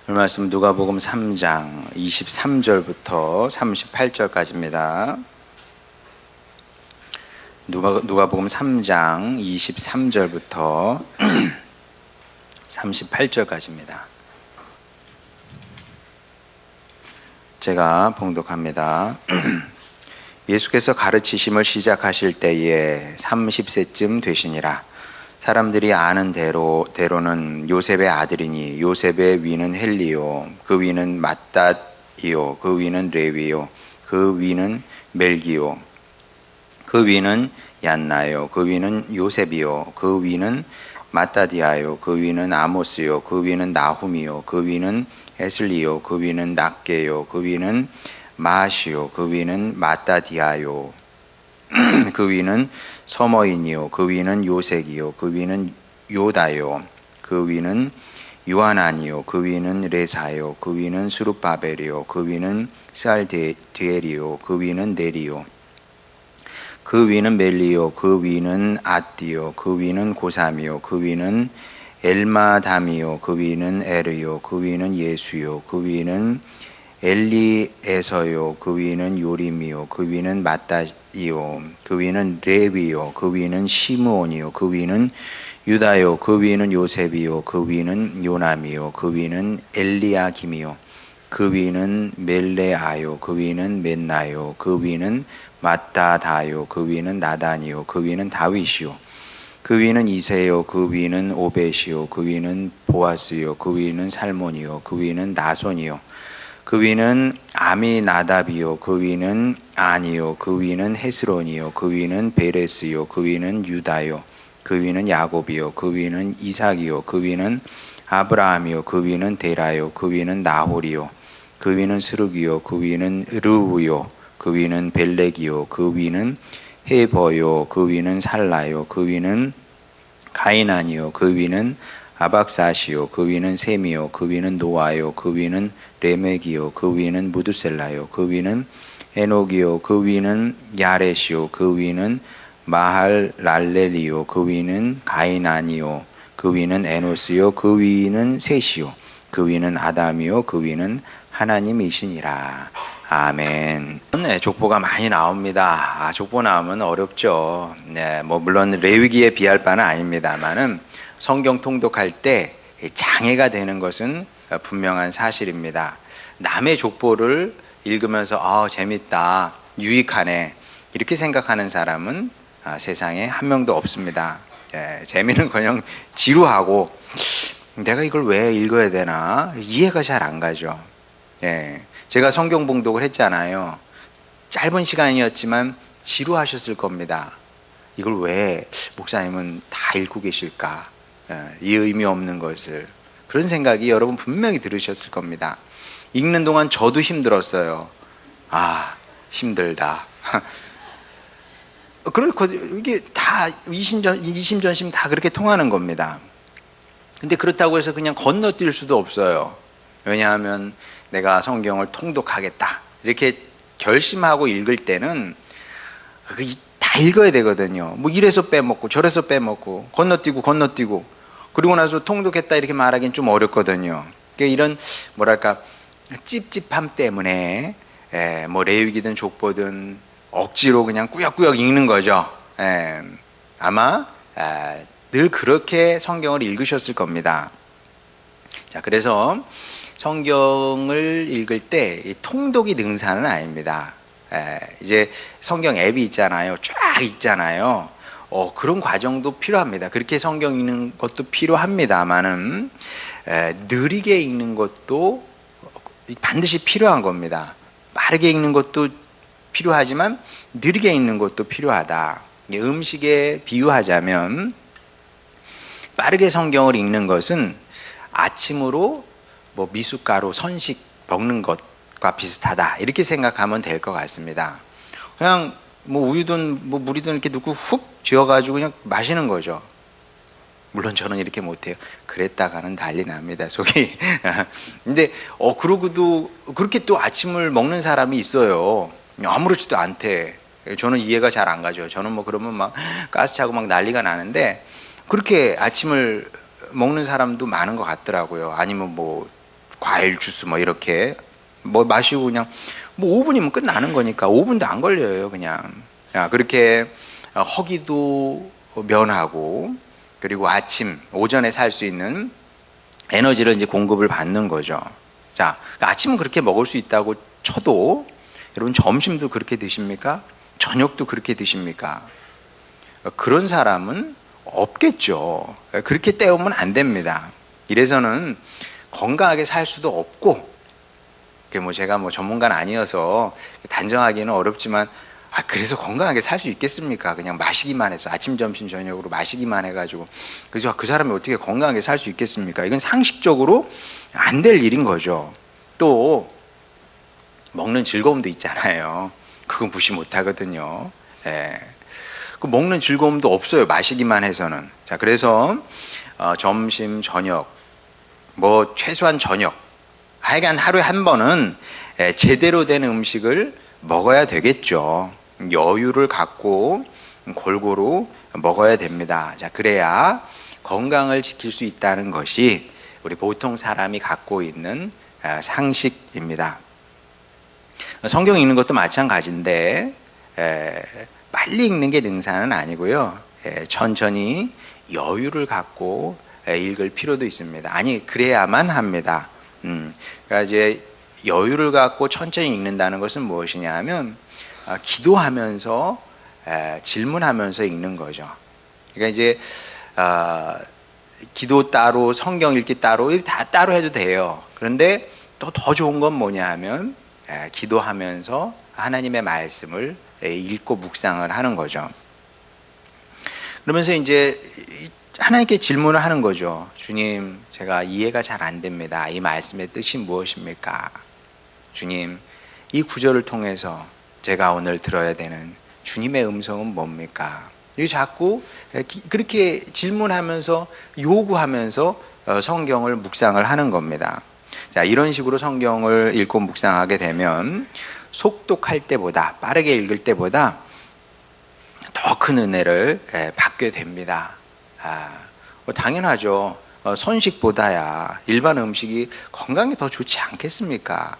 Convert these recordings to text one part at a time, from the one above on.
오늘 말씀 누가복음 3장 23절부터 38절까지입니다. 누가복음 3장 23절부터 38절까지입니다. 제가 봉독합니다. 예수께서 가르치심을 시작하실 때에 30세쯤 되시니라. 사람들이 아는 대로는 요셉의 아들이니 요셉의 위는 헬리요, 그 위는 맏닷이요, 그 위는 레위요, 그 위는 멜기요, 그 위는 얀나요, 그 위는 요셉이요, 그 위는 맏다디아요, 그 위는 아모스요, 그 위는 나훔이요, 그 위는 에슬리요, 그 위는 낫게요, 그 위는 마시요, 그 위는 맏다디아요, 그 위는 서머인이요, 그 위는 요색이요, 그 위는 요다요, 그 위는 요하나니요, 그 위는 레사요, 그 위는 스룹바벨이요, 그 위는 스알디엘이요, 그 위는 네리요, 그 위는 멜리요, 그 위는 앗디요, 그 위는 고삼이요, 그 위는 엘마담이요, 그 위는 에르요, 그 위는 예수요, 그 위는 엘리에서요, 그 위는 요림이요, 그 위는 맏다이요, 그 위는 레위요, 그 위는 시므온이요, 그 위는 유다요, 그 위는 요셉이요, 그 위는 요남이요, 그 위는 엘리야김이요, 그 위는 멜레아요, 그 위는 멘나요, 그 위는 맏다다요, 그 위는 나단이요, 그 위는 다윗이요, 그 위는 이세요, 그 위는 오벳이요, 그 위는 보아스요, 그 위는 살몬이요, 그 위는 나손이요, 그 위는 아미나답이요, 그 위는 아니요, 그 위는 헤스론이요, 그 위는 베레스요, 그 위는 유다요, 그 위는 야곱이요, 그 위는 이삭이요, 그 위는 아브라함이요, 그 위는 데라요, 그 위는 나홀이요, 그 위는 스룹이요, 그 위는 르우요, 그 위는 벨렉이요, 그 위는 헤버요, 그 위는 살라요, 그 위는 가이난이요, 그 위는 아박사시요, 그 위는 셈이요, 그 위는 노아요, 그 위는 레멕이요, 그 위는 무드셀라요, 그 위는 에녹이요, 그 위는 야렛이요, 그 위는 마할랄렐이요, 그 위는 가이난이요, 그 위는 에노스요, 그 위는 셋이요, 그 위는 아담이요, 그 위는 하나님이시니라. 아멘. 네, 족보가 많이 나옵니다. 족보 나오면 어렵죠. 네, 물론 레위기에 비할 바는 아닙니다만은 성경 통독할 때 장애가 되는 것은 분명한 사실입니다. 남의 족보를 읽으면서 재밌다, 유익하네 이렇게 생각하는 사람은 세상에 한 명도 없습니다. 재미는커녕 지루하고 내가 이걸 왜 읽어야 되나 이해가 잘 안 가죠. 제가 성경 봉독을 했잖아요. 짧은 시간이었지만 지루하셨을 겁니다. 이걸 왜 목사님은 다 읽고 계실까? 이 의미 없는 것을. 그런 생각이 여러분 분명히 들으셨을 겁니다. 읽는 동안 저도 힘들었어요. 힘들다. 그렇고 이게 다 이심전심 다 그렇게 통하는 겁니다. 근데 그렇다고 해서 그냥 건너뛸 수도 없어요. 왜냐하면 내가 성경을 통독하겠다 이렇게 결심하고 읽을 때는 다 읽어야 되거든요. 이래서 빼먹고 저래서 빼먹고 건너뛰고 그리고 나서 통독했다 이렇게 말하기는 좀 어렵거든요. 그러니까 이런 뭐랄까 찝찝함 때문에 레위기든 족보든 억지로 그냥 꾸역꾸역 읽는 거죠. 아마 늘 그렇게 성경을 읽으셨을 겁니다. 자, 그래서 성경을 읽을 때 통독이 능사는 아닙니다. 이제 성경 앱이 있잖아요. 쫙 있잖아요. 그런 과정도 필요합니다. 그렇게 성경 읽는 것도 필요합니다만은 느리게 읽는 것도 반드시 필요한 겁니다. 빠르게 읽는 것도 필요하지만 느리게 읽는 것도 필요하다. 음식에 비유하자면 빠르게 성경을 읽는 것은 아침으로 미숫가루 선식 먹는 것과 비슷하다 이렇게 생각하면 될 것 같습니다. 그냥 우유든 물이든 이렇게 넣고 훅 쥐어가지고 그냥 마시는 거죠. 물론 저는 이렇게 못해요. 그랬다가는 난리 납니다, 속이. 근데 그러고도 그렇게 또 아침을 먹는 사람이 있어요. 아무렇지도 않대. 저는 이해가 잘 안 가죠. 저는 그러면 막 가스 차고 막 난리가 나는데 그렇게 아침을 먹는 사람도 많은 것 같더라고요. 아니면 과일 주스 뭐 이렇게 뭐 마시고 그냥 뭐 5분이면 끝나는 거니까 5분도 안 걸려요 그냥. 그렇게 허기도 면하고 그리고 아침 오전에 살 수 있는 에너지를 이제 공급을 받는 거죠. 자, 아침은 그렇게 먹을 수 있다고 쳐도 여러분 점심도 그렇게 드십니까? 저녁도 그렇게 드십니까? 그런 사람은 없겠죠. 그렇게 때우면 안 됩니다. 이래서는 건강하게 살 수도 없고, 뭐 제가 뭐 전문가는 아니어서 단정하기는 어렵지만, 그래서 건강하게 살 수 있겠습니까? 그냥 마시기만 해서 아침, 점심, 저녁으로 마시기만 해가지고 그래서 그 사람이 어떻게 건강하게 살 수 있겠습니까? 이건 상식적으로 안 될 일인 거죠. 또 먹는 즐거움도 있잖아요. 그거 무시 못 하거든요. 예. 그 먹는 즐거움도 없어요. 마시기만 해서는. 자, 그래서 점심, 저녁, 뭐 최소한 저녁, 하여간 하루에 한 번은 제대로 된 음식을 먹어야 되겠죠. 여유를 갖고 골고루 먹어야 됩니다. 자, 그래야 건강을 지킬 수 있다는 것이 우리 보통 사람이 갖고 있는 상식입니다. 성경 읽는 것도 마찬가지인데 빨리 읽는 게 능사는 아니고요. 천천히 여유를 갖고 읽을 필요도 있습니다. 아니, 그래야만 합니다. 그러니까 이제 여유를 갖고 천천히 읽는다는 것은 무엇이냐 하면 기도하면서 질문하면서 읽는 거죠. 그러니까 이제 기도 따로 성경 읽기 따로 다 따로 해도 돼요. 그런데 또 더 좋은 건 뭐냐 하면 기도하면서 하나님의 말씀을 읽고 묵상을 하는 거죠. 그러면서 이제 하나님께 질문을 하는 거죠. 주님, 제가 이해가 잘 안 됩니다. 이 말씀의 뜻이 무엇입니까? 주님, 이 구절을 통해서 제가 오늘 들어야 되는 주님의 음성은 뭡니까? 이게 자꾸 그렇게 질문하면서 요구하면서 성경을 묵상을 하는 겁니다. 자, 이런 식으로 성경을 읽고 묵상하게 되면 속독할 때보다, 빠르게 읽을 때보다 더 큰 은혜를 받게 됩니다. 당연하죠. 선식보다야 일반 음식이 건강에 더 좋지 않겠습니까?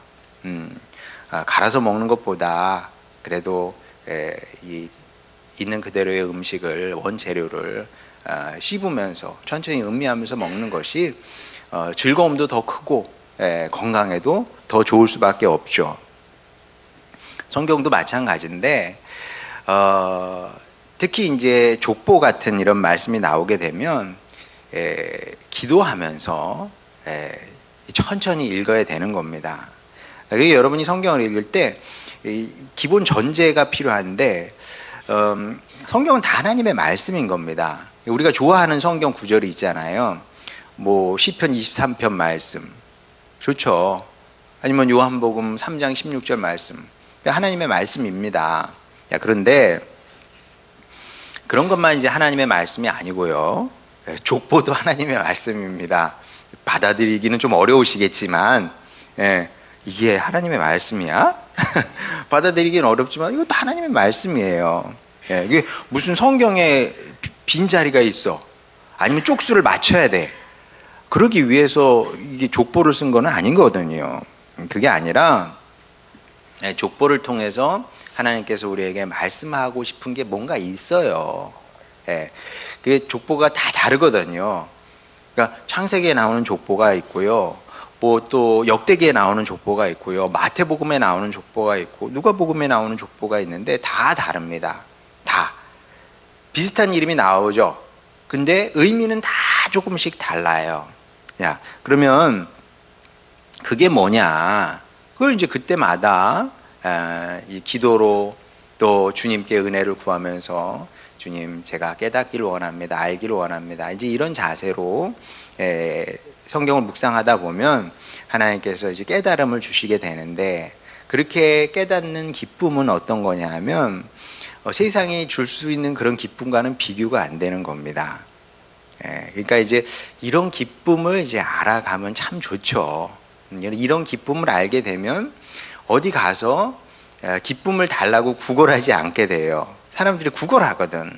갈아서 먹는 것보다 그래도 있는 그대로의 음식을, 원재료를 씹으면서 천천히 음미하면서 먹는 것이 즐거움도 더 크고 건강에도 더 좋을 수밖에 없죠. 성경도 마찬가지인데 특히 이제 족보 같은 이런 말씀이 나오게 되면 기도하면서 천천히 읽어야 되는 겁니다. 그래서 여러분이 성경을 읽을 때 기본 전제가 필요한데 성경은 다 하나님의 말씀인 겁니다. 우리가 좋아하는 성경 구절이 있잖아요. 뭐 시편 23편 말씀 좋죠. 아니면 요한복음 3장 16절 말씀, 하나님의 말씀입니다. 그런데 그런 것만 이제 하나님의 말씀이 아니고요. 족보도 하나님의 말씀입니다. 받아들이기는 좀 어려우시겠지만 이게 하나님의 말씀이야? 받아들이기는 어렵지만 이것도 하나님의 말씀이에요. 이게 무슨 성경에 빈자리가 있어, 아니면 쪽수를 맞춰야 돼, 그러기 위해서 이게 족보를 쓴 건 아닌 거거든요. 그게 아니라 족보를 통해서 하나님께서 우리에게 말씀하고 싶은 게 뭔가 있어요. 그게 족보가 다 다르거든요. 그러니까 창세기에 나오는 족보가 있고요, 뭐 또 역대기에 나오는 족보가 있고요, 마태복음에 나오는 족보가 있고 누가복음에 나오는 족보가 있는데 다 다릅니다. 다 비슷한 이름이 나오죠. 근데 의미는 다 조금씩 달라요. 야, 그러면 그게 뭐냐? 그걸 이제 그때마다 이 기도로 또 주님께 은혜를 구하면서 주님, 제가 깨닫기를 원합니다, 알기를 원합니다, 이제 이런 자세로 성경을 묵상하다 보면 하나님께서 이제 깨달음을 주시게 되는데, 그렇게 깨닫는 기쁨은 어떤 거냐 하면 세상이 줄 수 있는 그런 기쁨과는 비교가 안 되는 겁니다. 그러니까 이제 이런 기쁨을 이제 알아가면 참 좋죠. 이런 기쁨을 알게 되면 어디 가서 기쁨을 달라고 구걸하지 않게 돼요. 사람들이 구걸하거든.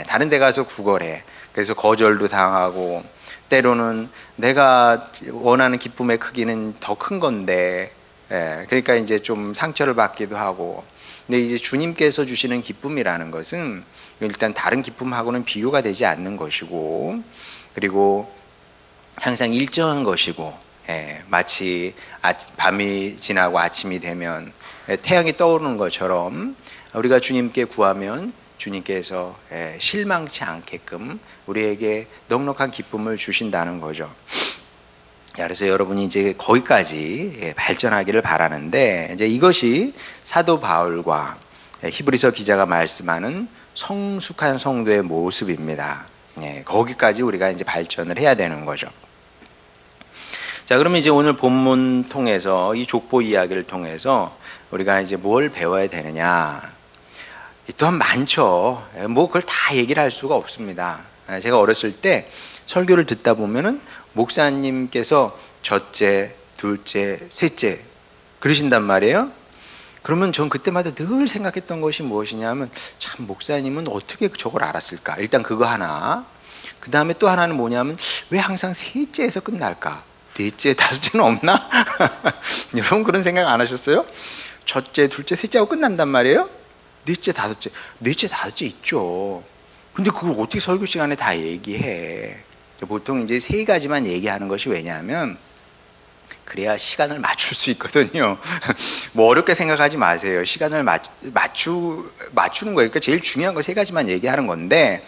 다른 데 가서 구걸해. 그래서 거절도 당하고 때로는 내가 원하는 기쁨의 크기는 더 큰 건데, 그러니까 이제 좀 상처를 받기도 하고. 근데 이제 주님께서 주시는 기쁨이라는 것은 일단 다른 기쁨하고는 비교가 되지 않는 것이고, 그리고 항상 일정한 것이고, 마치 밤이 지나고 아침이 되면 태양이 떠오르는 것처럼 우리가 주님께 구하면 주님께서 실망치 않게끔 우리에게 넉넉한 기쁨을 주신다는 거죠. 그래서 여러분이 이제 거기까지 발전하기를 바라는데, 이제 이것이 사도 바울과 히브리서 기자가 말씀하는 성숙한 성도의 모습입니다. 거기까지 우리가 이제 발전을 해야 되는 거죠. 자, 그러면 이제 오늘 본문 통해서 이 족보 이야기를 통해서 우리가 이제 뭘 배워야 되느냐? 또한 많죠. 뭐 그걸 다 얘기를 할 수가 없습니다. 제가 어렸을 때 설교를 듣다 보면은 목사님께서 첫째, 둘째, 셋째 그러신단 말이에요. 그러면 전 그때마다 늘 생각했던 것이 무엇이냐면, 참 목사님은 어떻게 저걸 알았을까? 일단 그거 하나. 그 다음에 또 하나는 뭐냐면, 왜 항상 셋째에서 끝날까? 넷째, 다섯째는 없나? 여러분 그런 생각 안 하셨어요? 첫째, 둘째, 셋째하고 끝난단 말이에요? 넷째, 다섯째. 넷째, 다섯째 있죠. 근데 그걸 어떻게 설교 시간에 다 얘기해? 보통 이제 세 가지만 얘기하는 것이 왜냐하면, 그래야 시간을 맞출 수 있거든요. 뭐 어렵게 생각하지 마세요. 시간을 맞추는 거예요. 그러니까 제일 중요한 거 세 가지만 얘기하는 건데,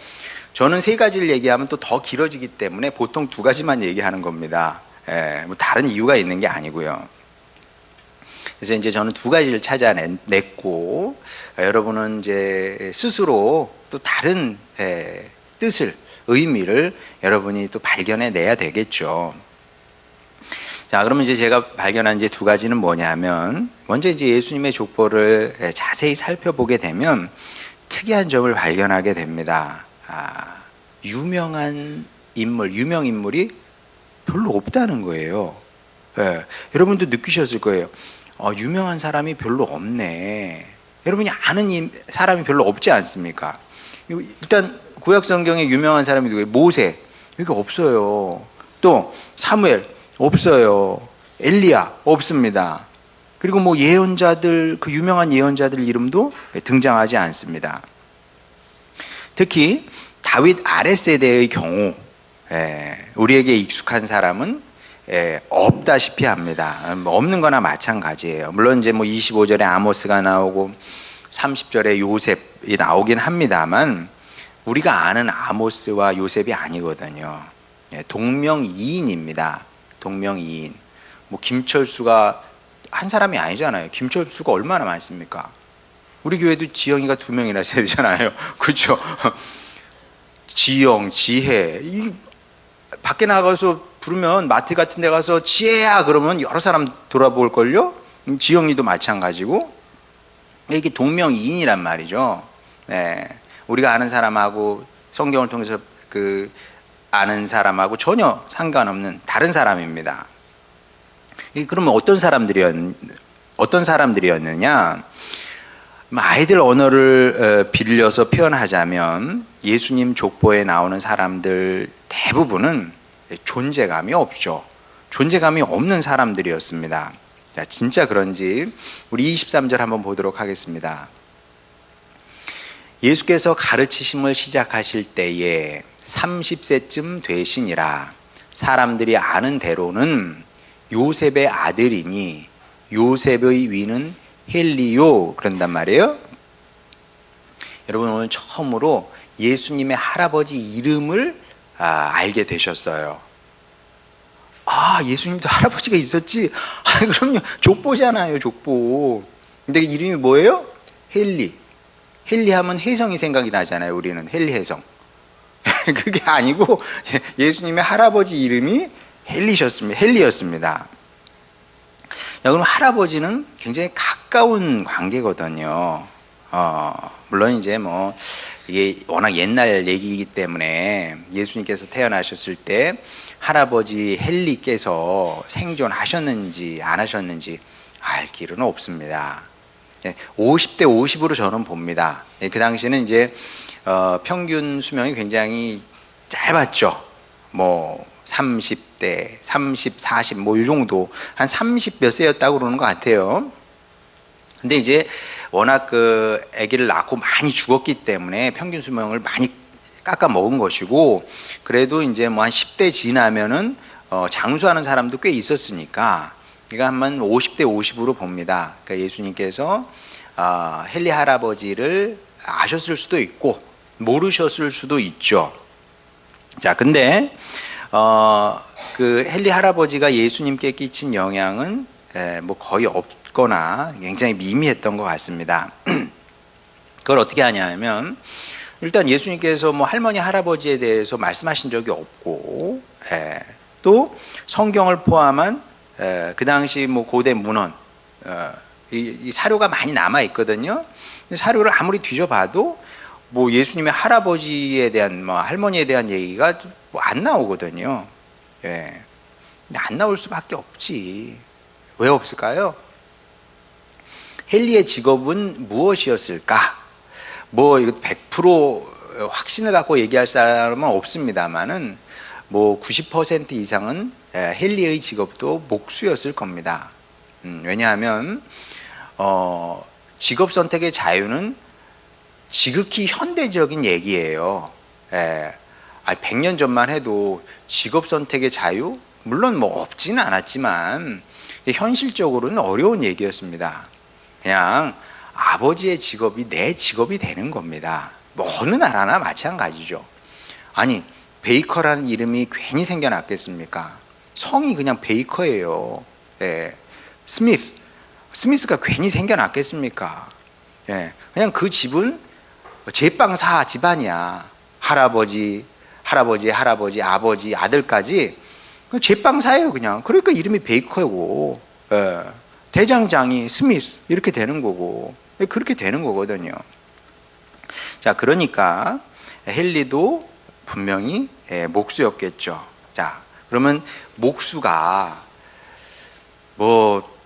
저는 세 가지를 얘기하면 또 더 길어지기 때문에 보통 두 가지만 얘기하는 겁니다. 뭐 다른 이유가 있는 게 아니고요. 그래서 이제 저는 두 가지를 찾아냈고, 여러분은 이제 스스로 또 다른 뜻을, 의미를 여러분이 또 발견해내야 되겠죠. 자, 그러면 이제 제가 발견한 이제 두 가지는 뭐냐면, 먼저 이제 예수님의 족보를 자세히 살펴보게 되면 특이한 점을 발견하게 됩니다. 유명한 인물, 유명 인물이 별로 없다는 거예요. 여러분도 느끼셨을 거예요. 유명한 사람이 별로 없네. 여러분이 아는 사람이 별로 없지 않습니까? 일단 구약 성경에 유명한 사람이 누구예요? 모세. 여기 없어요. 또 사무엘 없어요. 엘리야 없습니다. 그리고 뭐 예언자들, 그 유명한 예언자들 이름도 등장하지 않습니다. 특히 다윗 아랫세대의 경우 우리에게 익숙한 사람은 없다시피 합니다. 없는 거나 마찬가지예요. 물론 이제 뭐 25절에 아모스가 나오고 30절에 요셉이 나오긴 합니다만, 우리가 아는 아모스와 요셉이 아니거든요. 동명이인입니다. 동명이인. 뭐 김철수가 한 사람이 아니잖아요. 김철수가 얼마나 많습니까? 우리 교회도 지영이가 2명이나 있어야 되잖아요. 그렇죠? 지영, 지혜. 밖에 나가서 부르면 마트 같은 데 가서 지혜야 그러면 여러 사람 돌아볼걸요? 지영이도 마찬가지고. 이게 동명이인이란 말이죠. 우리가 아는 사람하고 성경을 통해서 아는 사람하고 전혀 상관없는 다른 사람입니다. 그러면 어떤 사람들이었느냐? 아이들 언어를 빌려서 표현하자면 예수님 족보에 나오는 사람들 대부분은 존재감이 없죠. 존재감이 없는 사람들이었습니다. 자, 진짜 그런지 우리 23절 한번 보도록 하겠습니다. 예수께서 가르치심을 시작하실 때에 30세쯤 되시니라. 사람들이 아는 대로는 요셉의 아들이니 요셉의 위는 헬리요 그런단 말이에요. 여러분 오늘 처음으로 예수님의 할아버지 이름을 알게 되셨어요. 예수님도 할아버지가 있었지? 그럼요. 족보잖아요, 족보. 근데 이름이 뭐예요? 헬리. 헬리 하면 혜성이 생각이 나잖아요. 우리는 헬리 혜성. 그게 아니고 예수님의 할아버지 이름이 헬리였습니다. 그럼 할아버지는 굉장히 가까운 관계거든요. 물론 이제 뭐 이게 워낙 옛날 얘기이기 때문에 예수님께서 태어나셨을 때 할아버지 헬리께서 생존하셨는지 안 하셨는지 알 길은 없습니다. 50대 50으로 저는 봅니다. 그 당시에는 이제 평균 수명이 굉장히 짧았죠. 뭐 30대, 30, 40, 뭐 이 정도, 한 30 몇 세였다고 그러는 것 같아요. 근데 이제 워낙 그 아기를 낳고 많이 죽었기 때문에 평균 수명을 많이 깎아 먹은 것이고, 그래도 이제 뭐 한 10대 지나면은 장수하는 사람도 꽤 있었으니까, 그러니까 한 50대 50으로 봅니다. 그러니까 예수님께서 헨리 할아버지를 아셨을 수도 있고 모르셨을 수도 있죠. 자, 근데 그 헨리 할아버지가 예수님께 끼친 영향은 뭐 거의 없거나 굉장히 미미했던 것 같습니다. 그걸 어떻게 하냐면, 일단 예수님께서 뭐 할머니 할아버지에 대해서 말씀하신 적이 없고, 또 성경을 포함한 그 당시 뭐 고대 문헌, 이 사료가 많이 남아 있거든요. 사료를 아무리 뒤져봐도 뭐 예수님의 할아버지에 대한, 뭐 할머니에 대한 얘기가 뭐 안 나오거든요. 근데 안 나올 수밖에 없지. 왜 없을까요? 헨리의 직업은 무엇이었을까? 뭐 이거 100% 확신을 갖고 얘기할 사람은 없습니다만은 뭐 90% 이상은 헨리의 직업도 목수였을 겁니다. 왜냐하면 직업 선택의 자유는 지극히 현대적인 얘기예요. 100년 전만 해도 직업 선택의 자유, 물론 뭐 없지는 않았지만 현실적으로는 어려운 얘기였습니다. 그냥 아버지의 직업이 내 직업이 되는 겁니다. 뭐 어느 나라나 마찬가지죠. 아니, 베이커라는 이름이 괜히 생겨났겠습니까? 성이 그냥 베이커예요. 스미스가 괜히 생겨났겠습니까? 그냥 그 집은 제빵사 집안이야. 할아버지, 아버지, 아들까지 제빵사예요, 그냥. 그러니까 이름이 베이커고, 대장장이 스미스 이렇게 되는 거고, 그렇게 되는 거거든요. 자, 그러니까 헨리도 분명히 목수였겠죠. 자, 그러면 목수가 뭐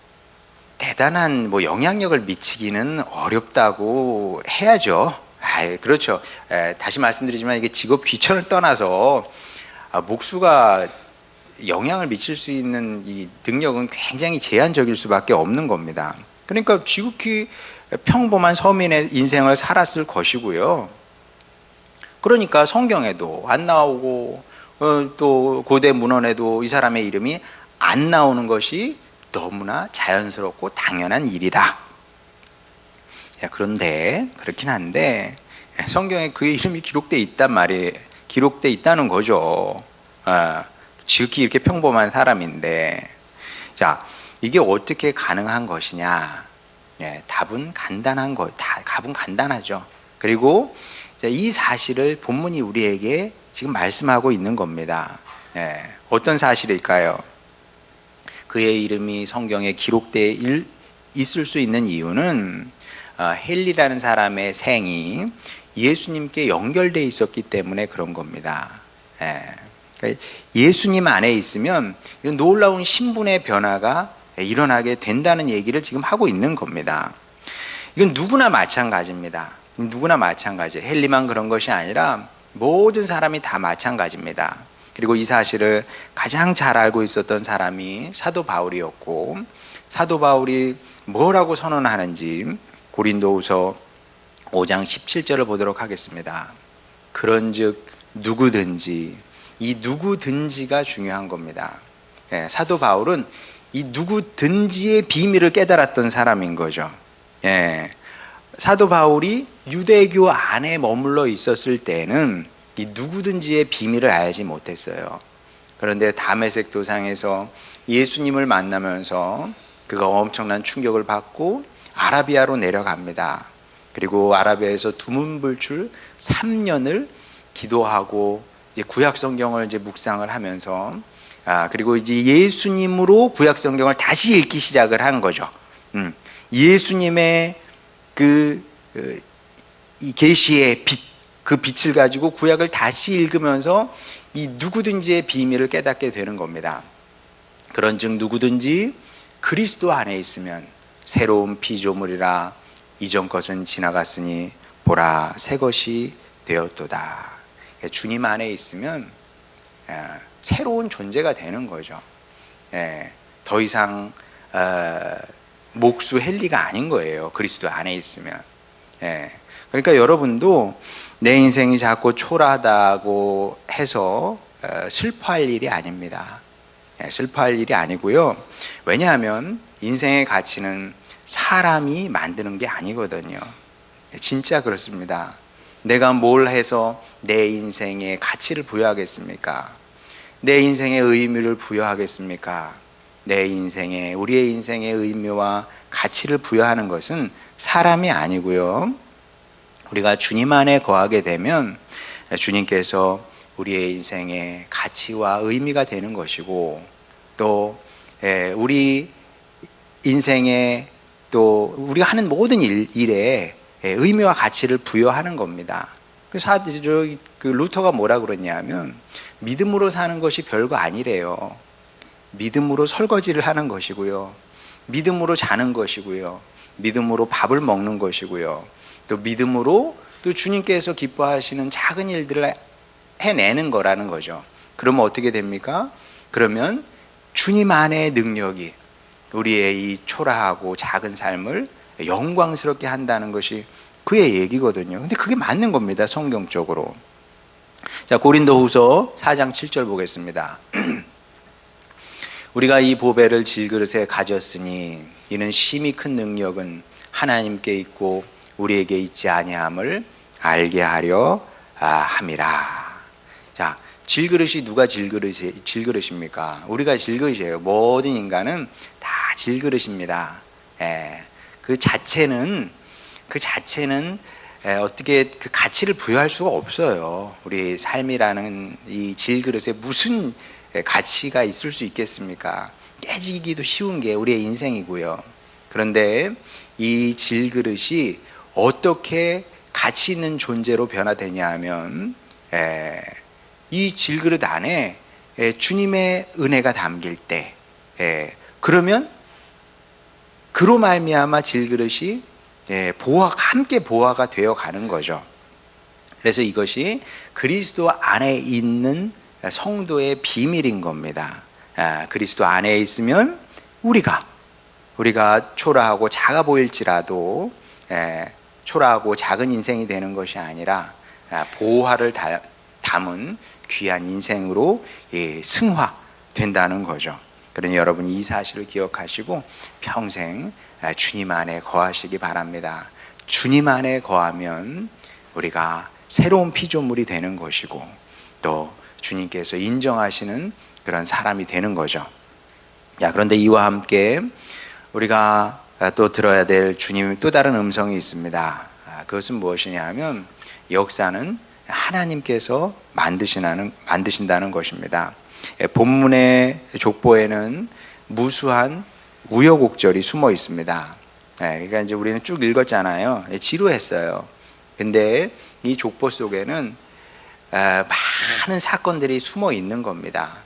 대단한 뭐 영향력을 미치기는 어렵다고 해야죠. 그렇죠. 다시 말씀드리지만 이게 직업 귀천을 떠나서 목수가 영향을 미칠 수 있는 이 능력은 굉장히 제한적일 수밖에 없는 겁니다. 그러니까 지극히 평범한 서민의 인생을 살았을 것이고요. 그러니까 성경에도 안 나오고 또 고대 문헌에도 이 사람의 이름이 안 나오는 것이 너무나 자연스럽고 당연한 일이다. 그런데 그렇긴 한데 성경에 그의 이름이 기록되어 있단 말이에요. 기록되어 있다는 거죠. 지극히 이렇게 평범한 사람인데, 자, 이게 어떻게 가능한 것이냐? 답은 간단하죠. 그리고 이 사실을 본문이 우리에게 지금 말씀하고 있는 겁니다. 어떤 사실일까요? 그의 이름이 성경에 기록되어 있을 수 있는 이유는 헨리라는 사람의 생이 예수님께 연결되어 있었기 때문에 그런 겁니다. 그러니까 예수님 안에 있으면 놀라운 신분의 변화가 일어나게 된다는 얘기를 지금 하고 있는 겁니다. 이건 누구나 마찬가지입니다. 누구나 마찬가지예요. 헨리만 그런 것이 아니라 모든 사람이 다 마찬가지입니다. 그리고 이 사실을 가장 잘 알고 있었던 사람이 사도 바울이었고, 사도 바울이 뭐라고 선언하는지 고린도후서 5장 17절을 보도록 하겠습니다. 그런즉 누구든지, 이 누구든지가 중요한 겁니다. 사도 바울은 이 누구든지의 비밀을 깨달았던 사람인 거죠. 사도 바울이 유대교 안에 머물러 있었을 때는 이 누구든지의 비밀을 알지 못했어요. 그런데 다메섹 도상에서 예수님을 만나면서 그가 엄청난 충격을 받고 아라비아로 내려갑니다. 그리고 아라비아에서 두문불출 3년을 기도하고 이제 구약 성경을 이제 묵상을 하면서 그리고 이제 예수님으로 구약 성경을 다시 읽기 시작을 한 거죠. 예수님의 이 계시의 빛, 그 빛을 가지고 구약을 다시 읽으면서 이 누구든지의 비밀을 깨닫게 되는 겁니다. 그런즉 누구든지 그리스도 안에 있으면 새로운 피조물이라, 이전 것은 지나갔으니 보라 새 것이 되었도다. 주님 안에 있으면 새로운 존재가 되는 거죠. 더 이상 목수 헨리가 아닌 거예요. 그리스도 안에 있으면. 그러니까 여러분도 내 인생이 자꾸 초라하다고 해서 슬퍼할 일이 아닙니다. 슬퍼할 일이 아니고요. 왜냐하면 인생의 가치는 사람이 만드는 게 아니거든요. 진짜 그렇습니다. 내가 뭘 해서 내 인생에 가치를 부여하겠습니까? 내 인생에 의미를 부여하겠습니까? 내 인생에, 우리의 인생의 의미와 가치를 부여하는 것은 사람이 아니고요. 우리가 주님 안에 거하게 되면 주님께서 우리의 인생의 가치와 의미가 되는 것이고, 또 우리 인생에 또 우리가 하는 모든 일에 의미와 가치를 부여하는 겁니다. 그래서 그 루터가 뭐라 그러냐면 믿음으로 사는 것이 별거 아니래요. 믿음으로 설거지를 하는 것이고요. 믿음으로 자는 것이고요. 믿음으로 밥을 먹는 것이고요. 또 믿음으로 또 주님께서 기뻐하시는 작은 일들을 해내는 거라는 거죠. 그러면 어떻게 됩니까? 그러면 주님 안의 능력이 우리의 이 초라하고 작은 삶을 영광스럽게 한다는 것이 그의 얘기거든요. 근데 그게 맞는 겁니다, 성경적으로. 자, 고린도후서 4장 7절 보겠습니다. 우리가 이 보배를 질그릇에 가졌으니 이는 심히 큰 능력은 하나님께 있고 우리에게 있지 아니함을 알게 하려 함이라. 자, 질그릇이 누가 질그릇입니까? 우리가 질그릇이에요. 모든 인간은 다 질그릇입니다. 그 자체는 어떻게 그 가치를 부여할 수가 없어요. 우리 삶이라는 이 질그릇에 무슨 가치가 있을 수 있겠습니까? 깨지기도 쉬운 게 우리의 인생이고요. 그런데 이 질그릇이 어떻게 가치 있는 존재로 변화되냐 하면 이 질그릇 안에 주님의 은혜가 담길 때, 그러면 그로 말미암아 질그릇이 함께 보화가 되어 가는 거죠. 그래서 이것이 그리스도 안에 있는 성도의 비밀인 겁니다. 그리스도 안에 있으면 우리가 초라하고 작아 보일지라도 초라하고 작은 인생이 되는 것이 아니라 보화를 담은 귀한 인생으로 승화된다는 거죠. 그러니 여러분이 이 사실을 기억하시고 평생 주님 안에 거하시기 바랍니다. 주님 안에 거하면 우리가 새로운 피조물이 되는 것이고 또 주님께서 인정하시는 그런 사람이 되는 거죠. 자, 그런데 이와 함께 우리가 또 들어야 될 주님의 또 다른 음성이 있습니다. 그것은 무엇이냐 하면 역사는 하나님께서 만드신다는 것입니다. 본문의 족보에는 무수한 우여곡절이 숨어 있습니다. 그러니까 이제 우리는 쭉 읽었잖아요. 지루했어요. 근데 이 족보 속에는 많은 사건들이 숨어 있는 겁니다.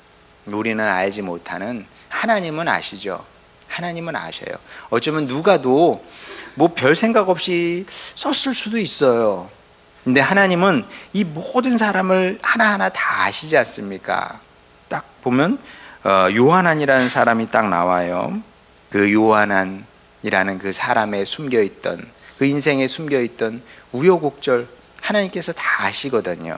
우리는 알지 못하는 하나님은 아시죠. 하나님은 아셔요. 어쩌면 누가도 뭐 별 생각 없이 썼을 수도 있어요. 근데 하나님은 이 모든 사람을 하나하나 다 아시지 않습니까? 딱 보면 요한안이라는 사람이 딱 나와요. 그 요한안이라는 그 사람의 숨겨있던, 그 인생에 숨겨있던 우여곡절 하나님께서 다 아시거든요.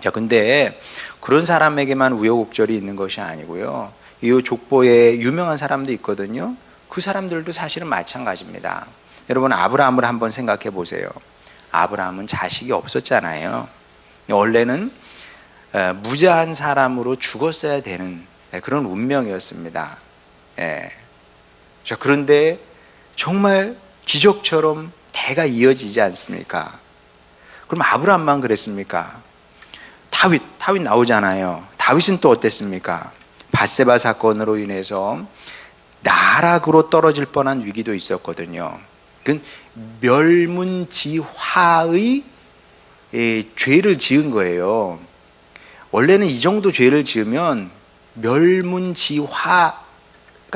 자, 근데 그런 사람에게만 우여곡절이 있는 것이 아니고요. 이 족보에 유명한 사람도 있거든요. 그 사람들도 사실은 마찬가지입니다. 여러분, 아브라함을 한번 생각해 보세요. 아브라함은 자식이 없었잖아요. 원래는 무자한 사람으로 죽었어야 되는 그런 운명이었습니다. 자, 그런데 정말 기적처럼 대가 이어지지 않습니까? 그럼 아브라함만 그랬습니까? 다윗 나오잖아요. 다윗은 또 어땠습니까? 밧세바 사건으로 인해서 나락으로 떨어질 뻔한 위기도 있었거든요. 그 멸문지화의 죄를 지은 거예요. 원래는 이 정도 죄를 지으면 멸문지화가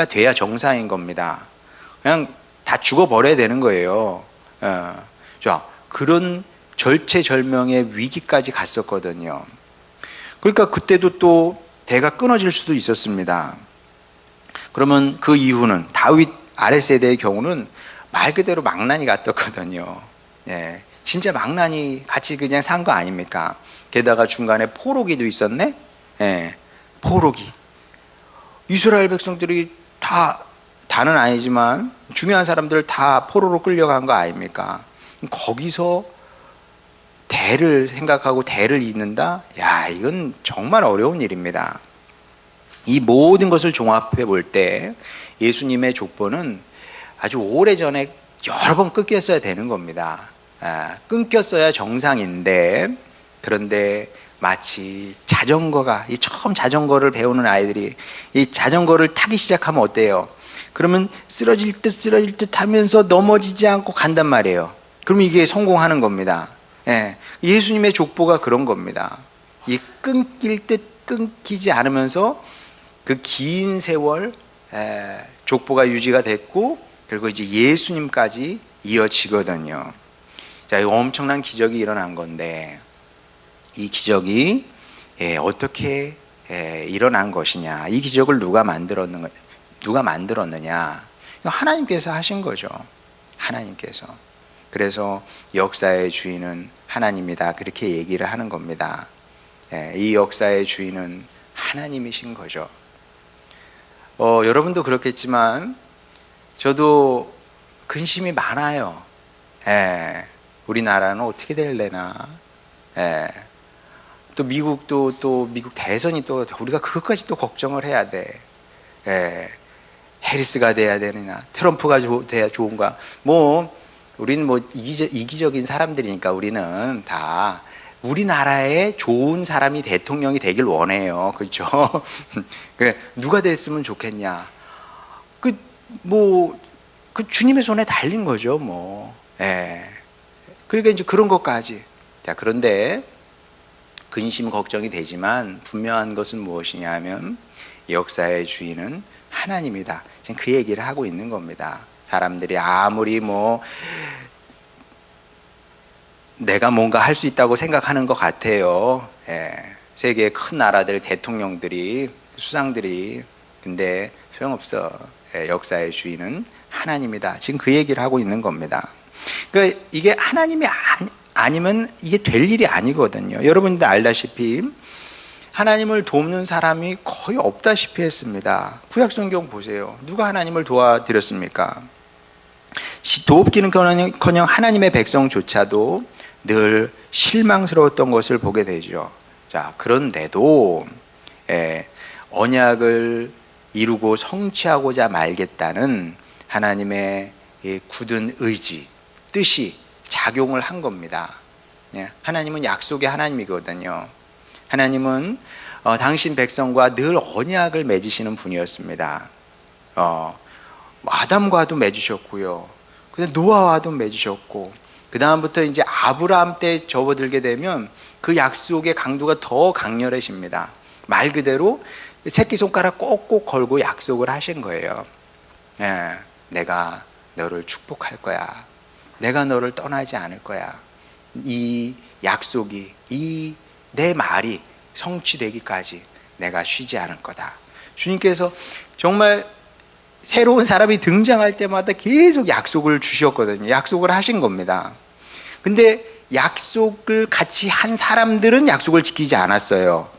돼야 정상인 겁니다. 그냥 다 죽어버려야 되는 거예요. 자, 그런 절체절명의 위기까지 갔었거든요. 그러니까 그때도 또 대가 끊어질 수도 있었습니다. 그러면 그 이후는 다윗 아랫세대의 경우는 말 그대로 망나니 같았거든요. 예, 진짜 망나니 같이 그냥 산 거 아닙니까? 게다가 중간에 포로기도 있었네. 예, 포로기. 이스라엘 백성들이 다는 아니지만 중요한 사람들 다 포로로 끌려간 거 아닙니까? 거기서 대를 생각하고 대를 잇는다? 야, 이건 정말 어려운 일입니다. 이 모든 것을 종합해 볼 때 예수님의 족보는 아주 오래전에 여러 번 끊겼어야 되는 겁니다. 끊겼어야 정상인데, 그런데 마치 자전거가, 처음 자전거를 배우는 아이들이 이 자전거를 타기 시작하면 어때요? 그러면 쓰러질 듯 하면서 넘어지지 않고 간단 말이에요. 그럼 이게 성공하는 겁니다. 예수님의 족보가 그런 겁니다. 이 끊길 듯 끊기지 않으면서 그 긴 세월 족보가 유지가 됐고, 그리고 이제 예수님까지 이어지거든요. 자, 이 엄청난 기적이 일어난 건데, 이 기적이 어떻게 일어난 것이냐? 이 기적을 누가 만들었느냐? 하나님께서 하신 거죠. 하나님께서. 그래서 역사의 주인은 하나님이다, 그렇게 얘기를 하는 겁니다. 이 역사의 주인은 하나님이신 거죠. 여러분도 그렇겠지만 저도 근심이 많아요. 우리나라는 어떻게 될래나. 또 미국도 또 미국 대선이 또 우리가 그것까지 또 걱정을 해야 돼. 해리스가 돼야 되느냐, 트럼프가 돼야 좋은가. 우리는 이기적인 사람들이니까 우리는 다 우리나라에 좋은 사람이 대통령이 되길 원해요. 그렇죠? 누가 됐으면 좋겠냐. 그 주님의 손에 달린 거죠, 그러니까 이제 그런 것까지. 자, 그런데 근심 걱정이 되지만 분명한 것은 무엇이냐 하면 역사의 주인은 하나님이다. 지금 그 얘기를 하고 있는 겁니다. 사람들이 아무리 내가 뭔가 할 수 있다고 생각하는 것 같아요. 세계의 큰 나라들 대통령들이, 수상들이. 근데 소용없어. 역사의 주인은 하나님이다. 지금 그 얘기를 하고 있는 겁니다. 그러니까 이게 하나님이 아니면 이게 될 일이 아니거든요. 여러분들 알다시피 하나님을 돕는 사람이 거의 없다시피 했습니다. 구약성경 보세요. 누가 하나님을 도와드렸습니까? 돕기는커녕 하나님의 백성조차도 늘 실망스러웠던 것을 보게 되죠. 자, 그런데도 언약을 이루고 성취하고자 말겠다는 하나님의 굳은 의지, 뜻이 작용을 한 겁니다. 하나님은 약속의 하나님이거든요. 하나님은 당신 백성과 늘 언약을 맺으시는 분이었습니다. 아담과도 맺으셨고요. 그다음 노아와도 맺으셨고, 그 다음부터 이제 아브라함 때 접어들게 되면 그 약속의 강도가 더 강렬해집니다. 말 그대로 새끼손가락 꼭꼭 걸고 약속을 하신 거예요. 내가 너를 축복할 거야. 내가 너를 떠나지 않을 거야. 이 약속이, 내 말이 성취되기까지 내가 쉬지 않을 거다. 주님께서 정말 새로운 사람이 등장할 때마다 계속 약속을 주셨거든요. 약속을 하신 겁니다. 근데 약속을 같이 한 사람들은 약속을 지키지 않았어요.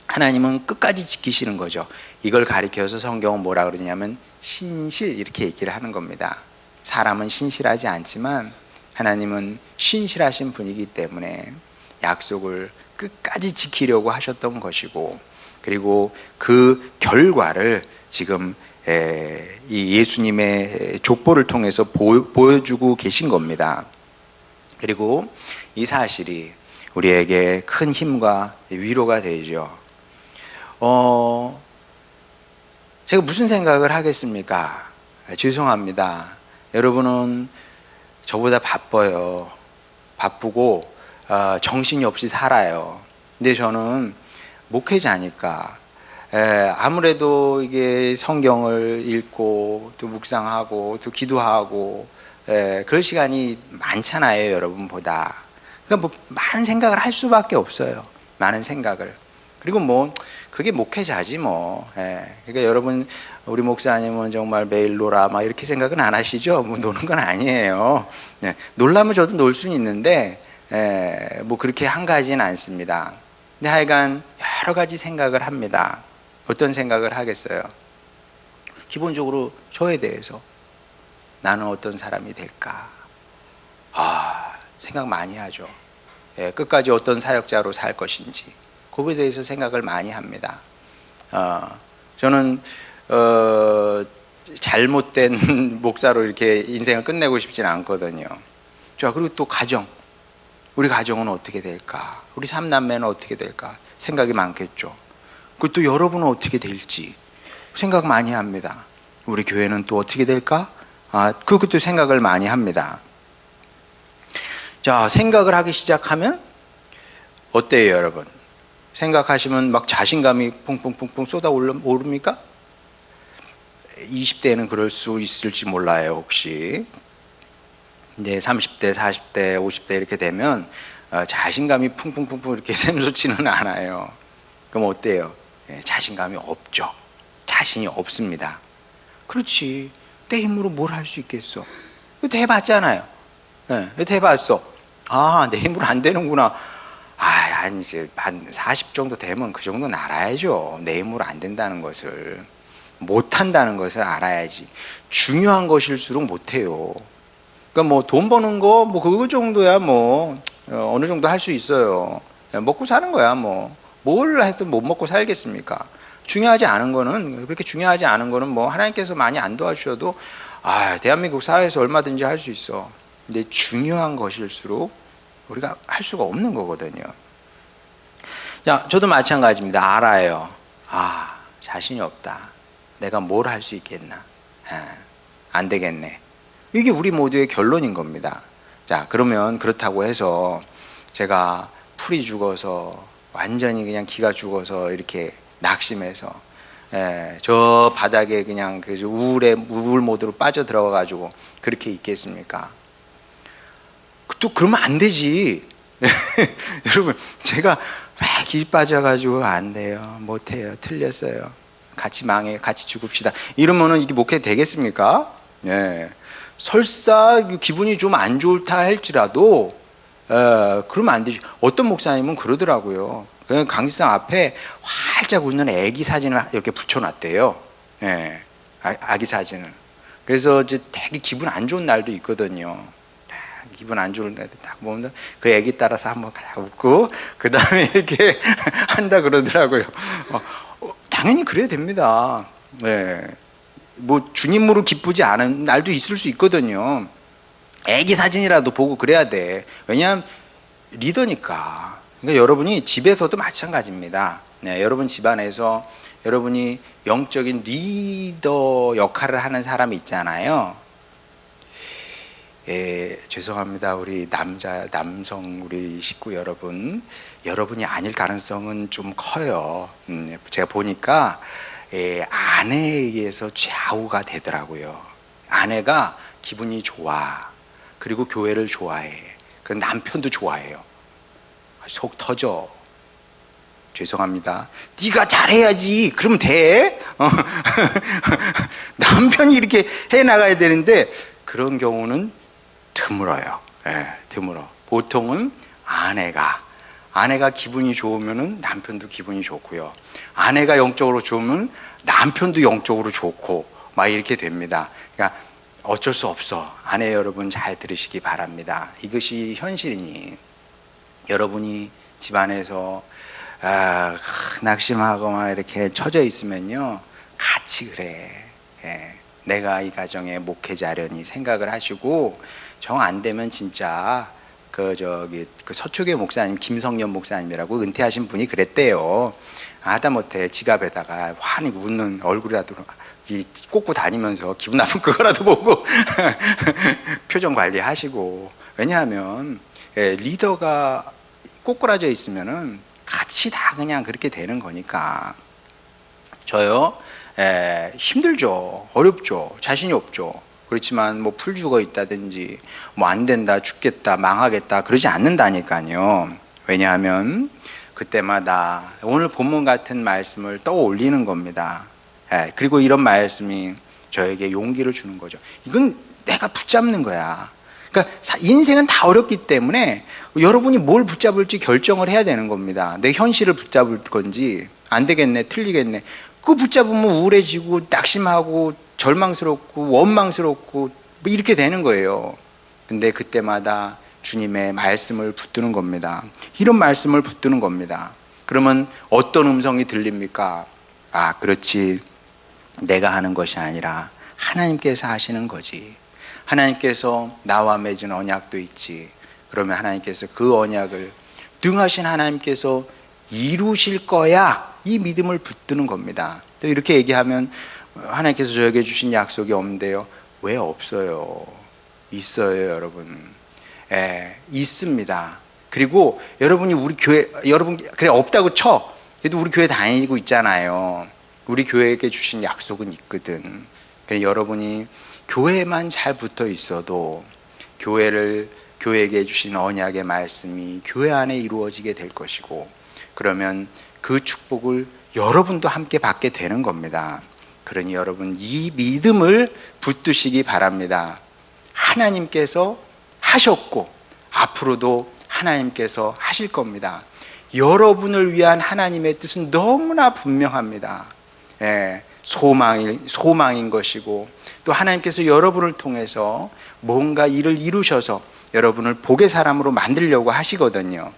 하나님은 끝까지 지키시는 거죠. 이걸 가리켜서 성경은 뭐라 그러냐면 신실, 이렇게 얘기를 하는 겁니다. 사람은 신실하지 않지만 하나님은 신실하신 분이기 때문에 약속을 끝까지 지키려고 하셨던 것이고, 그리고 그 결과를 지금 이 예수님의 족보를 통해서 보여주고 계신 겁니다. 그리고 이 사실이 우리에게 큰 힘과 위로가 되죠. 제가 무슨 생각을 하겠습니까? 죄송합니다. 여러분은 저보다 바빠요. 바쁘고 정신이 없이 살아요. 근데 저는 목회자니까 아무래도 이게 성경을 읽고 또 묵상하고 또 기도하고 그럴 시간이 많잖아요, 여러분보다. 그러니까 많은 생각을 할 수밖에 없어요. 많은 생각을. 그리고 뭐 그게 목회자지 뭐. 예. 그러니까 여러분 우리 목사님은 정말 매일 놀아 막 이렇게 생각은 안 하시죠? 뭐 노는 건 아니에요. 네. 놀라면 저도 놀 수는 있는데 뭐 그렇게 한 가지는 않습니다. 근데 하여간 여러 가지 생각을 합니다. 어떤 생각을 하겠어요? 기본적으로 저에 대해서 나는 어떤 사람이 될까? 생각 많이 하죠. 끝까지 어떤 사역자로 살 것인지 그거에 대해서 생각을 많이 합니다. 저는 잘못된 목사로 이렇게 인생을 끝내고 싶지는 않거든요. 자, 그리고 또 가정, 우리 가정은 어떻게 될까? 우리 삼남매는 어떻게 될까? 생각이 많겠죠. 그리고 또 여러분은 어떻게 될지 생각 많이 합니다. 우리 교회는 또 어떻게 될까? 그것도 생각을 많이 합니다. 자, 생각을 하기 시작하면 어때요, 여러분? 생각하시면 막 자신감이 퐁퐁퐁퐁 쏟아오릅니까? 20대에는 그럴 수 있을지 몰라요, 혹시. 이제 30대, 40대, 50대 이렇게 되면 자신감이 쿵쿵쿵쿵 이렇게 샘솟지는 않아요. 그럼 어때요? 자신감이 없죠. 자신이 없습니다. 그렇지. 내 힘으로 뭘 할 수 있겠어? 이거 해봤잖아요. 이거 해봤어. 내 힘으로 안 되는구나. 한 40 정도 되면 그 정도는 알아야죠. 내 힘으로 안 된다는 것을. 못한다는 것을 알아야지. 중요한 것일수록 못해요. 그러니까 뭐 돈 버는 거 뭐 그거 정도야 뭐 어느 정도 할 수 있어요. 먹고 사는 거야 뭐. 뭘 해도 못 먹고 살겠습니까? 중요하지 않은 거는, 그렇게 중요하지 않은 거는 뭐 하나님께서 많이 안 도와주셔도 대한민국 사회에서 얼마든지 할 수 있어. 근데 중요한 것일수록 우리가 할 수가 없는 거거든요. 자, 저도 마찬가지입니다. 알아요. 자신이 없다. 내가 뭘 할 수 있겠나? 안 되겠네. 이게 우리 모두의 결론인 겁니다. 자, 그러면 그렇다고 해서 제가 풀이 죽어서 완전히 그냥 기가 죽어서 이렇게 낙심해서 저 바닥에 그냥 우울 모드로 빠져 들어가 가지고 그렇게 있겠습니까? 또 그러면 안 되지. 여러분, 제가 막 길 빠져가지고 안 돼요, 못해요, 틀렸어요, 같이 망해요, 같이 죽읍시다 이러면은 이게 목회 되겠습니까? 설사 기분이 좀 안 좋다 할지라도 그러면 안 되죠. 어떤 목사님은 그러더라고요. 강지상 앞에 활짝 웃는 아기 사진을 이렇게 붙여놨대요. 아기 사진을. 그래서 이제 되게 기분 안 좋은 날도 있거든요. 기분 안 좋은 날 딱 보면 그 아기 따라서 한번 웃고 그 다음에 이렇게 한다 그러더라고요. 당연히 그래야 됩니다. 뭐 주님으로 기쁘지 않은 날도 있을 수 있거든요. 애기 사진이라도 보고 그래야 돼. 왜냐하면 리더니까. 그러니까 여러분이 집에서도 마찬가지입니다. 여러분 집안에서 여러분이 영적인 리더 역할을 하는 사람이 있잖아요. 죄송합니다. 우리 남성 우리 식구 여러분이 아닐 가능성은 좀 커요. 제가 보니까 아내에 의해서 좌우가 되더라고요. 아내가 기분이 좋아. 그리고 교회를 좋아해. 그리고 남편도 좋아해요. 속 터져. 죄송합니다. 네가 잘해야지. 그러면 돼. 남편이 이렇게 해나가야 되는데 그런 경우는 드물어요. 드물어. 보통은 아내가 기분이 좋으면은 남편도 기분이 좋고요. 아내가 영적으로 좋으면 남편도 영적으로 좋고 막 이렇게 됩니다. 그러니까 어쩔 수 없어. 아내 여러분 잘 들으시기 바랍니다. 이것이 현실이니 여러분이 집안에서 낙심하고 막 이렇게 처져 있으면요, 같이 그래. 내가 이 가정의 목회자려니 생각을 하시고 정 안 되면 진짜 그 서초교 목사님 김성년 목사님이라고 은퇴하신 분이 그랬대요. 하다못해 지갑에다가 환히 웃는 얼굴이라도 꽂고 다니면서 기분 나쁜 그거라도 보고 표정 관리하시고. 왜냐하면 리더가 꼬꾸라져 있으면은 같이 다 그냥 그렇게 되는 거니까. 저요, 힘들죠. 어렵죠. 자신이 없죠. 그렇지만 뭐 풀 죽어 있다든지 뭐 안 된다, 죽겠다, 망하겠다 그러지 않는다니까요. 왜냐하면 그때마다 오늘 본문 같은 말씀을 떠올리는 겁니다. 그리고 이런 말씀이 저에게 용기를 주는 거죠. 이건 내가 붙잡는 거야. 그러니까 인생은 다 어렵기 때문에 여러분이 뭘 붙잡을지 결정을 해야 되는 겁니다. 내 현실을 붙잡을 건지, 안 되겠네, 틀리겠네, 그거 붙잡으면 우울해지고 낙심하고 절망스럽고 원망스럽고 뭐 이렇게 되는 거예요. 근데 그때마다 주님의 말씀을 붙드는 겁니다. 이런 말씀을 붙드는 겁니다. 그러면 어떤 음성이 들립니까? 아, 그렇지, 내가 하는 것이 아니라 하나님께서 하시는 거지. 하나님께서 나와 맺은 언약도 있지. 그러면 하나님께서 그 언약을 능하신 하나님께서 이루실 거야, 이 믿음을 붙드는 겁니다. 또 이렇게 얘기하면 하나님께서 저에게 주신 약속이 없는데요. 왜 없어요? 있어요, 여러분. 있습니다. 그리고 여러분이 우리 교회, 여러분 그래 없다고 쳐, 그래도 우리 교회 다니고 있잖아요. 우리 교회에게 주신 약속은 있거든. 그래서 여러분이 교회만 잘 붙어 있어도 교회에게 주신 언약의 말씀이 교회 안에 이루어지게 될 것이고, 그러면 그 축복을 여러분도 함께 받게 되는 겁니다. 그러니 여러분, 이 믿음을 붙드시기 바랍니다. 하나님께서 하셨고 앞으로도 하나님께서 하실 겁니다. 여러분을 위한 하나님의 뜻은 너무나 분명합니다. 소망인 것이고, 또 하나님께서 여러분을 통해서 뭔가 일을 이루셔서 여러분을 복의 사람으로 만들려고 하시거든요.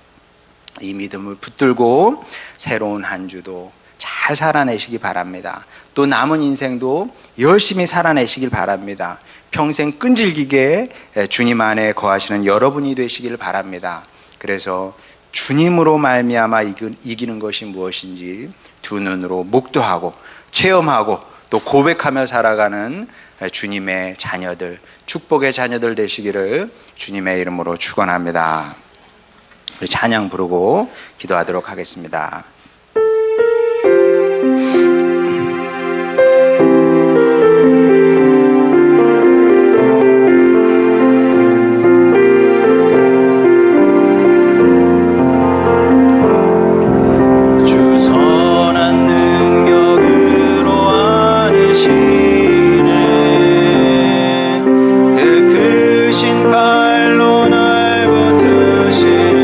이 믿음을 붙들고 새로운 한 주도 잘 살아내시기 바랍니다. 또 남은 인생도 열심히 살아내시길 바랍니다. 평생 끈질기게 주님 안에 거하시는 여러분이 되시길 바랍니다. 그래서 주님으로 말미암아 이기는 것이 무엇인지 두 눈으로 목도하고 체험하고 또 고백하며 살아가는 주님의 자녀들, 축복의 자녀들 되시기를 주님의 이름으로 축원합니다. 우리 찬양 부르고 기도하도록 하겠습니다. 발로 날 붙드시네.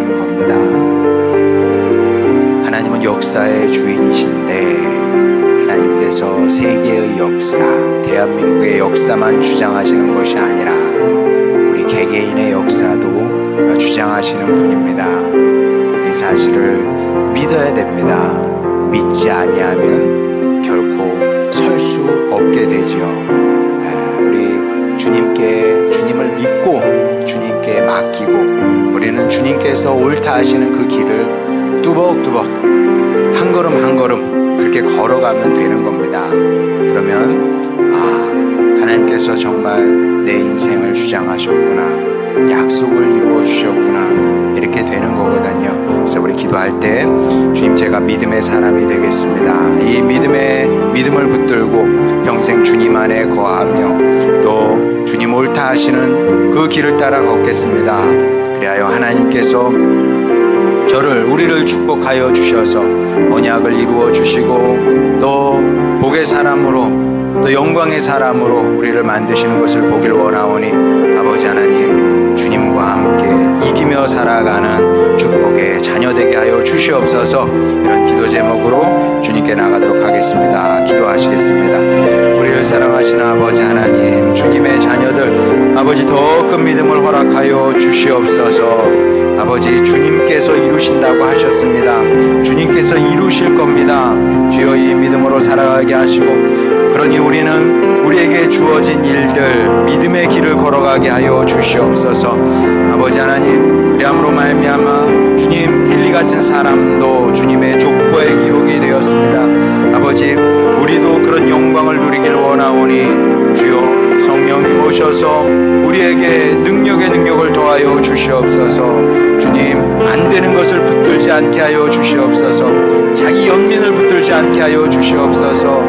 하시는 겁니다. 하나님은 역사의 주인이신데 하나님께서 세계의 역사, 대한민국의 역사만 주장하시는 것이 아니라 우리 개개인의 역사도 주장하시는 분입니다. 이 사실을 믿어야 됩니다. 믿지 아니하면 결코 설 수 없게 되죠. 우리 주님을 믿고 주님께 맡기고 우리는 주님께서 옳다 하시는 그 길을 뚜벅뚜벅 한 걸음 한 걸음 그렇게 걸어가면 되는 겁니다. 그러면 하나님께서 정말 내 인생을 주장하셨구나, 약속을 이루어 주셨구나, 이렇게 되는 거거든요. 그래서 우리 기도할 때 주님, 제가 믿음의 사람이 되겠습니다. 이 믿음을 붙들고 평생 주님 안에 거하며 또 주님 옳다 하시는 그 길을 따라 걷겠습니다. 그리하여 하나님께서 우리를 축복하여 주셔서 언약을 이루어 주시고 또 복의 사람으로 또 영광의 사람으로 우리를 만드시는 것을 보길 원하오니 아버지 하나님, 주님과 함께 이기며 살아가는 축복의 자녀 되게 하여 주시옵소서. 이런 기도 제목으로 주님께 나가도록 하겠습니다. 기도하시겠습니다. 우리를 사랑하시는 아버지 하나님, 주님의 자녀들 아버지 더 큰 믿음을 허락하여 주시옵소서. 아버지, 주님께서 이루신다고 하셨습니다. 주님께서 이루실 겁니다. 주여, 이 믿음으로 살아가게 하시고 그러니 우리에게 주어진 일들 믿음의 길을 걸어가게 하여 주시옵소서. 아버지 하나님, 우리함으로 말미암아 주님 엘리 같은 사람도 주님의 족보의 기록이 되었습니다. 아버지, 우리도 그런 영광을 누리길 원하오니 주여 성령님 오셔서 우리에게 능력의 능력을 더하여 주시옵소서. 주님, 안 되는 것을 붙들지 않게 하여 주시옵소서. 자기 연민을 붙들지 않게 하여 주시옵소서.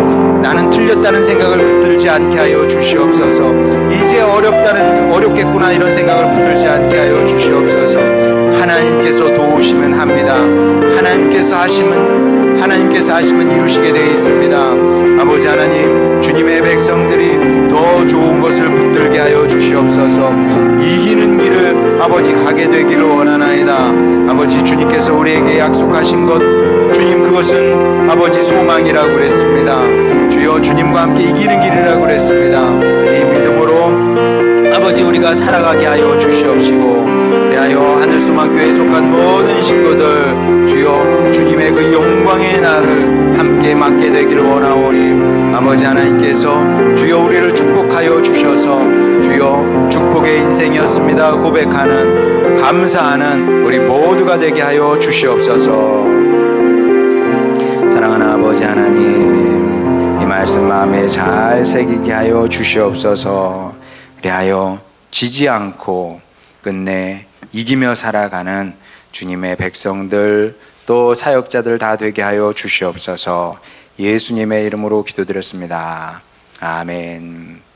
나는 틀렸다는 생각을 붙들지 않게 하여 주시옵소서. 이제 어렵겠구나 이런 생각을 붙들지 않게 하여 주시옵소서. 하나님께서 도우시면 합니다. 하나님께서 하시면 이루시게 되어 있습니다. 아버지 하나님, 주님의 백성들이 더 좋은 것을 붙들게 하여 주시옵소서. 이기는 길을 아버지 가게 되기를 원하나이다. 아버지, 주님께서 우리에게 약속하신 것, 주님, 그것은 아버지 소망이라고 그랬습니다. 주여, 주님과 함께 이기는 길이라고 그랬습니다. 이 믿음으로 아버지 우리가 살아가게 하여 주시옵시고 그리하여 하늘소망교회에 속한 모든 식구들 주여 주님의 그 영광의 날을 함께 맞게 되기를 원하오니 아버지 하나님께서 주여 우리를 축복하여 주셔서 주여 축복의 인생이었습니다 고백하는 감사하는 우리 모두가 되게 하여 주시옵소서. 사랑하는 아버지 하나님, 이 말씀 마음에 잘 새기게 하여 주시옵소서. 그리하여 지지 않고 끝내 이기며 살아가는 주님의 백성들 또 사역자들 다 되게 하여 주시옵소서. 예수님의 이름으로 기도드렸습니다. 아멘.